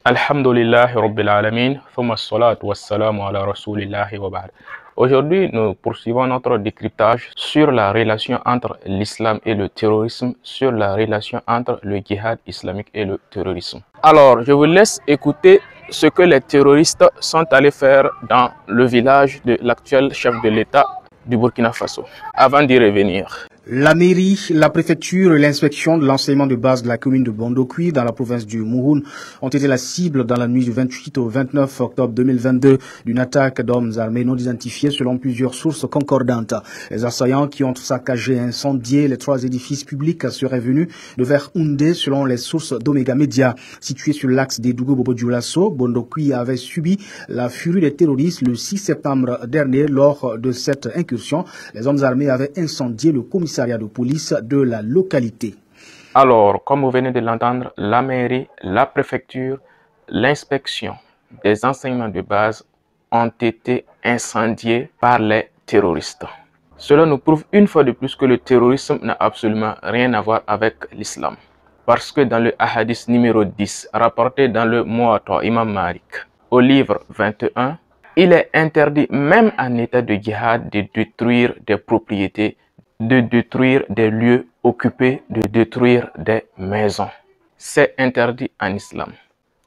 Alhamdulillahi Rabbil Alamin, thumma salatu wassalamu ala rasulillahi wa ba'd. Aujourd'hui, nous poursuivons notre décryptage sur la relation entre l'islam et le terrorisme, sur la relation entre le djihad islamique et le terrorisme. Alors, je vous laisse écouter ce que les terroristes sont allés faire dans le village de l'actuel chef de l'État du Burkina Faso, avant d'y revenir. La mairie, la préfecture et l'inspection de l'enseignement de base de la commune de Bondokui dans la province du Mouhoun ont été la cible dans la nuit du 28 au 29 octobre 2022 d'une attaque d'hommes armés non identifiés selon plusieurs sources concordantes. Les assaillants qui ont saccagé et incendié les 3 édifices publics seraient venus de vers Houndé selon les sources d'Omega Media. Situé sur l'axe des Dougou-Bobo-Dioulasso, Bondokui avait subi la furie des terroristes le 6 septembre dernier. Lors de cette incursion, les hommes armés avaient incendié le commissariat de police de la localité. Alors, comme vous venez de l'entendre, la mairie, la préfecture, l'inspection des enseignements de base ont été incendiés par les terroristes. Cela nous prouve une fois de plus que le terrorisme n'a absolument rien à voir avec l'islam. Parce que dans le hadith numéro 10, rapporté dans le Muwatta Imam Malik, au livre 21, il est interdit même en état de djihad de détruire des propriétés, de détruire des lieux occupés, de détruire des maisons. C'est interdit en islam.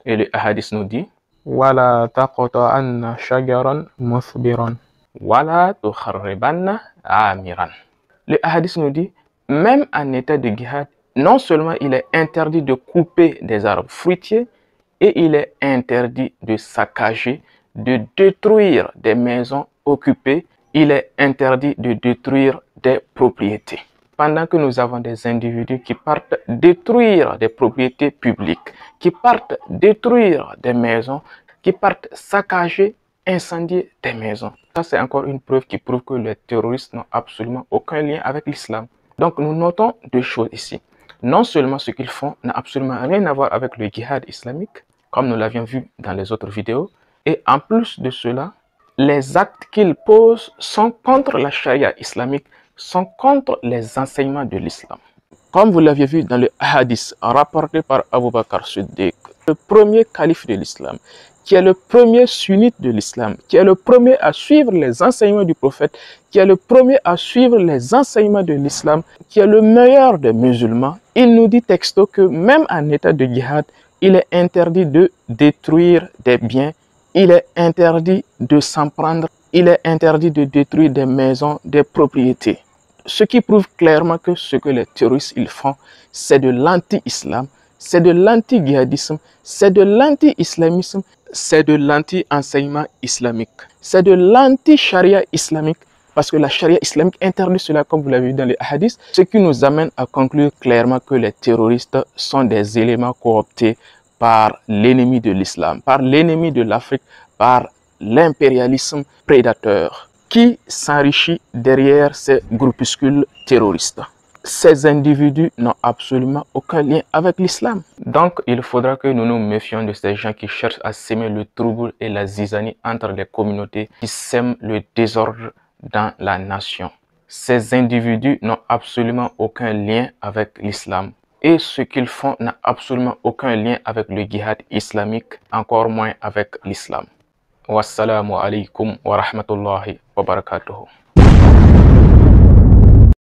Et le hadith nous dit Wala taqta'anna shajaran muthbiran Wala tukharribanna amiran. Le hadith nous dit, même en état de djihad, non seulement il est interdit de couper des arbres fruitiers, et il est interdit de saccager, de détruire des maisons occupées, il est interdit de détruire des propriétés. Pendant que nous avons des individus qui partent détruire des propriétés publiques, qui partent détruire des maisons, qui partent saccager, incendier des maisons. Ça, c'est encore une preuve qui prouve que les terroristes n'ont absolument aucun lien avec l'islam. Donc, nous notons 2 choses ici. Non seulement ce qu'ils font n'a absolument rien à voir avec le djihad islamique, comme nous l'avions vu dans les autres vidéos, et en plus de cela, les actes qu'ils posent sont contre la charia islamique, sont contre les enseignements de l'islam. Comme vous l'aviez vu dans le hadith rapporté par Abu Bakr Siddiq, le premier calife de l'islam, qui est le premier sunnite de l'islam, qui est le premier à suivre les enseignements du prophète, qui est le premier à suivre les enseignements de l'islam, qui est le meilleur des musulmans, il nous dit texto que même en état de djihad, il est interdit de détruire des biens, il est interdit de s'en prendre, il est interdit de détruire des maisons, des propriétés. Ce qui prouve clairement que ce que les terroristes ils font, c'est de l'anti-islam, c'est de l'anti-djihadisme, c'est de l'anti-islamisme, c'est de l'anti-enseignement islamique, c'est de l'anti-charia islamique, parce que la charia islamique interdit cela, comme vous l'avez vu dans les hadiths, ce qui nous amène à conclure clairement que les terroristes sont des éléments cooptés par l'ennemi de l'islam, par l'ennemi de l'Afrique, par l'impérialisme prédateur qui s'enrichit derrière ces groupuscules terroristes. Ces individus n'ont absolument aucun lien avec l'islam. Donc, il faudra que nous nous méfions de ces gens qui cherchent à semer le trouble et la zizanie entre les communautés, qui sèment le désordre dans la nation. Ces individus n'ont absolument aucun lien avec l'islam. Et ce qu'ils font n'a absolument aucun lien avec le djihad islamique, encore moins avec l'islam. Wassalamu alaikum wa rahmatullahi wa barakatuhu.